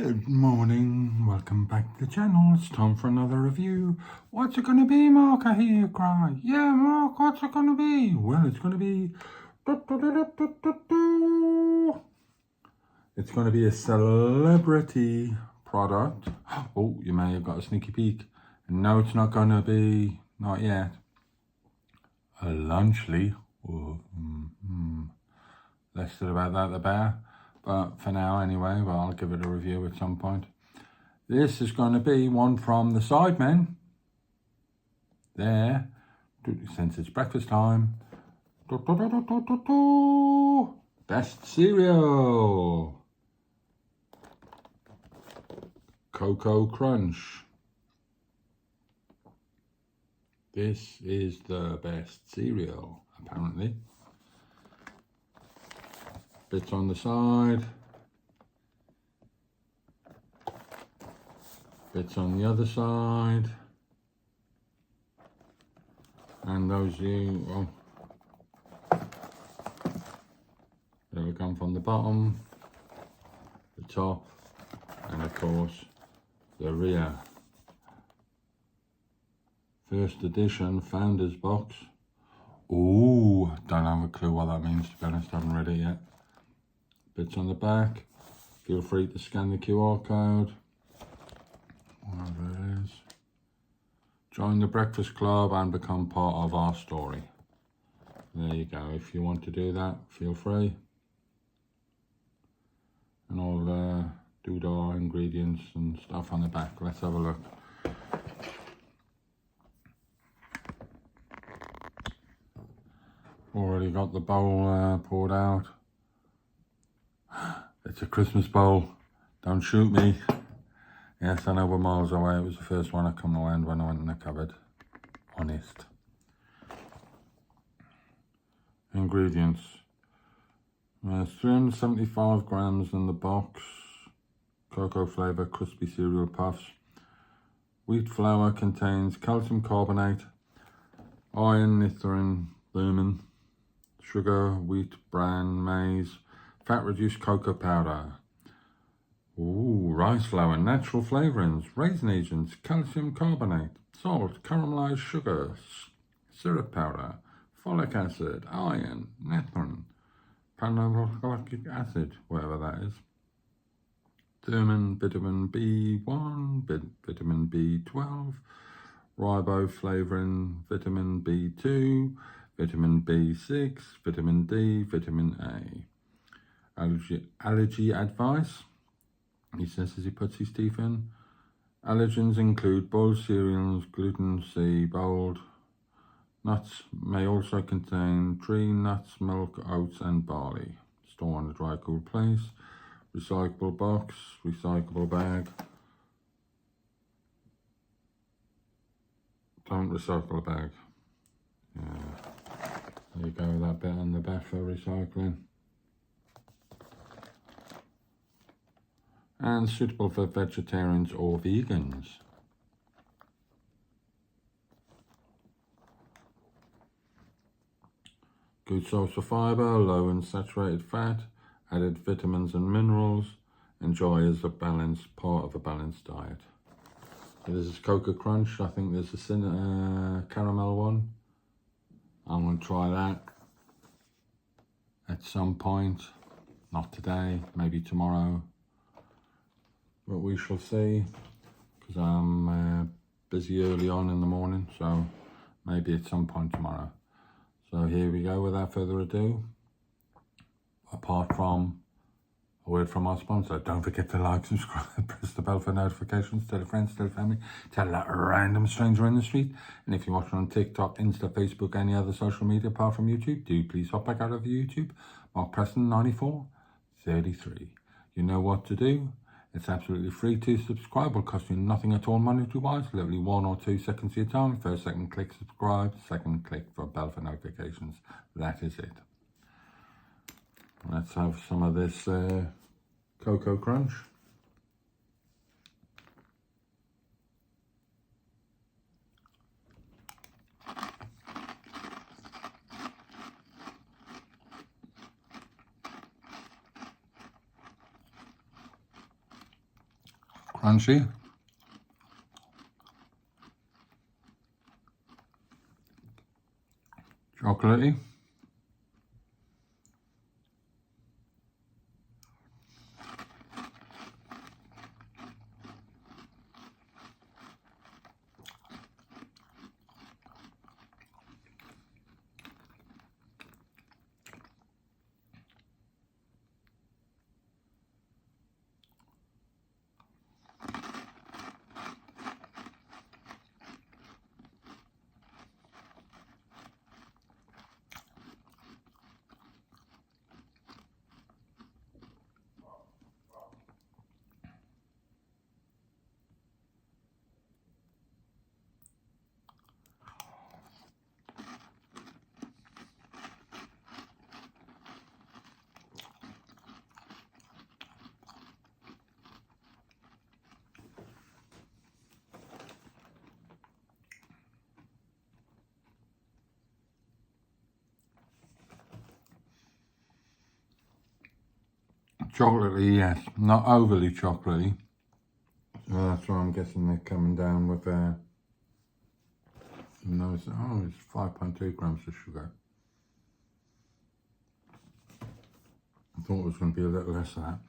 Good morning, welcome back to the channel. It's time for another review. What's it gonna be, Mark? I hear you cry. Yeah, Mark, what's it gonna be? Well, it's gonna be... It's gonna be a celebrity product. Oh, you may have got a sneaky peek. No, it's not gonna be, not yet, a Lunchly. Less said about that, the better. But for now, anyway, well, I'll give it a review at some point. This is going to be one from the Sidemen. There, since it's breakfast time. Best cereal. Cocoa Crunch. This is the best cereal, apparently. Bits on the side, bits on the other side, and those that'll come from the bottom, the top, and of course the rear. First edition Founders Box. Ooh, don't have a clue what that means, to be honest, I haven't read it yet. Bits on the back. Feel free to scan the QR code. Whatever it is. Join the Breakfast Club and become part of our story. There you go. If you want to do that, feel free. And all the doodah ingredients and stuff on the back. Let's have a look. Already got the bowl poured out. It's a Christmas bowl. Don't shoot me. Yes, I know we're miles away. It was the first one I come around when I went in the cupboard. Honest. Ingredients. There's 375 grams in the box. Cocoa flavour crispy cereal puffs. Wheat flour contains calcium carbonate, iron, nitrogen, lumen, sugar, wheat, bran, maize, fat-reduced cocoa powder. Ooh, rice flour, natural flavourings, raisin agents, calcium carbonate, salt, caramelised sugar, syrup powder, folic acid, iron, natron, panolactic acid, whatever that is. Vitamin B1, vitamin B12, riboflavin, vitamin B2, vitamin B6, vitamin D, vitamin A. Allergy advice, he says as he puts his teeth in. Allergens include boiled cereals, gluten-free, boiled. Nuts may also contain tree nuts, milk, oats and barley. Store in a dry, cool place. Recyclable box, recyclable bag. Don't recycle a bag. Yeah. There you go, that bit on the back for recycling. And suitable for vegetarians or vegans. Good source of fibre, low in saturated fat, added vitamins and minerals. Enjoy as a balanced part of a balanced diet. So this is Cocoa Crunch. I think there's a caramel one. I'm going to try that at some point. Not today, maybe tomorrow. But we shall see, because I'm busy early on in the morning, so maybe at some point tomorrow. So here we go, without further ado. Apart from a word from our sponsor, don't forget to like, subscribe, press the bell for notifications, tell a friend, tell a family, tell that random stranger in the street. And if you're watching on TikTok, Insta, Facebook, any other social media apart from YouTube, do please hop back out of YouTube. Mark Preston 9433. You know what to do. It's absolutely free to subscribe. Will cost you nothing at all monetary-wise. Literally 1 or 2 seconds of your time. First second, click subscribe. Second, click for bell for notifications. That is it. Let's have some of this Cocoa Crunch. crunchy. Chocolatey. Chocolatey, yes. Not overly chocolatey. So that's why I'm guessing they're coming down with their... No, it's 5.2 grams of sugar. I thought it was going to be a little less of that.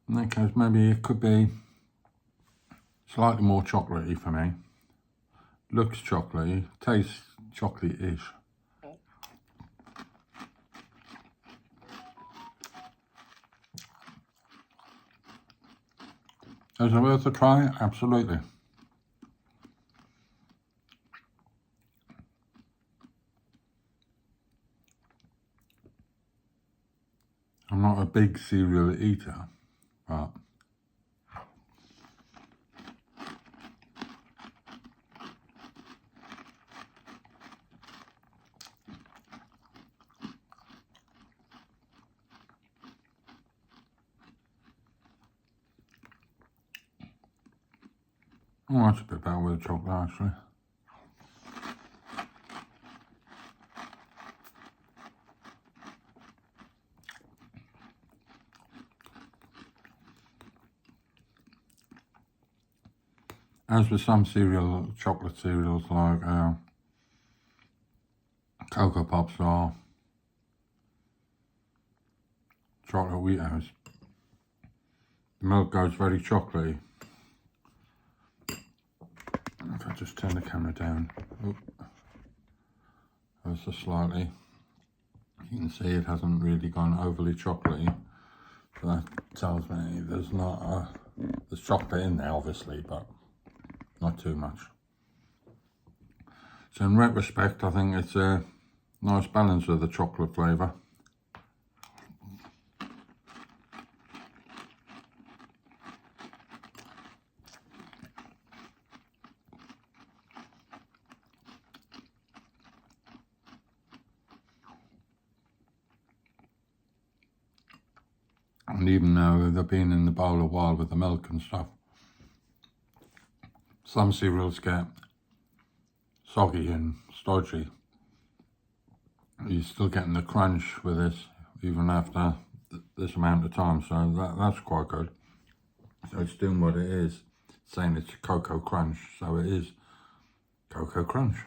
In that case, maybe it could be slightly more chocolatey for me. Looks chocolatey, tastes chocolatey-ish. Is it worth a try? Absolutely. I'm not a big cereal eater, but oh, that's a bit better with the chocolate actually. As with some chocolate cereals like Cocoa Pops or chocolate Wheatos, the milk goes very chocolatey. If I just turn the camera down, ever so slightly, you can see it hasn't really gone overly chocolatey. So that tells me there's chocolate in there obviously, but not too much. So in retrospect, I think it's a nice balance of the chocolate flavour. And even though they've been in the bowl a while with the milk and stuff, some cereals get soggy and stodgy. You're still getting the crunch with this even after this amount of time, so that's quite good. So it's doing what it is, saying it's Cocoa Crunch, so it is Cocoa Crunch.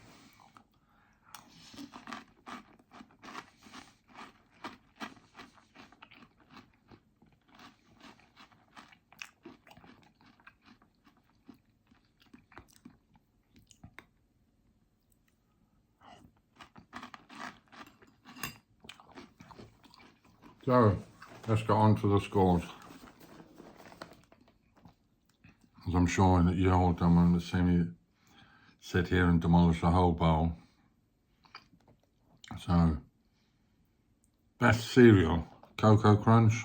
So let's get on to the scores. As I'm sure that you all don't want to see me sit here and demolish the whole bowl. So, best cereal, Cocoa Crunch.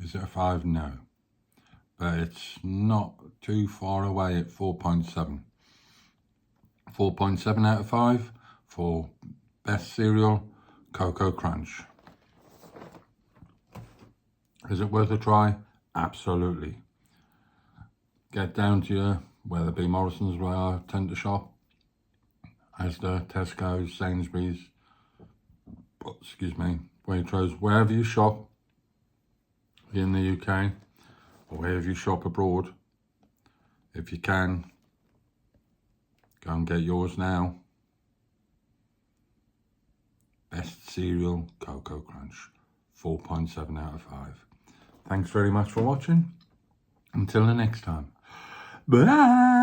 Is it a 5? No. But it's not too far away at 4.7. 4.7 out of 5 for best cereal, Cocoa Crunch. Is it worth a try? Absolutely. Get down to your, whether it be Morrison's where I tend to shop, Asda, Tesco's, Sainsbury's, excuse me, Waitrose, wherever you shop in the UK or wherever you shop abroad, if you can, go and get yours now. Best cereal, Cocoa Crunch, 4.7 out of 5. Thanks very much for watching. Until the next time. Bye.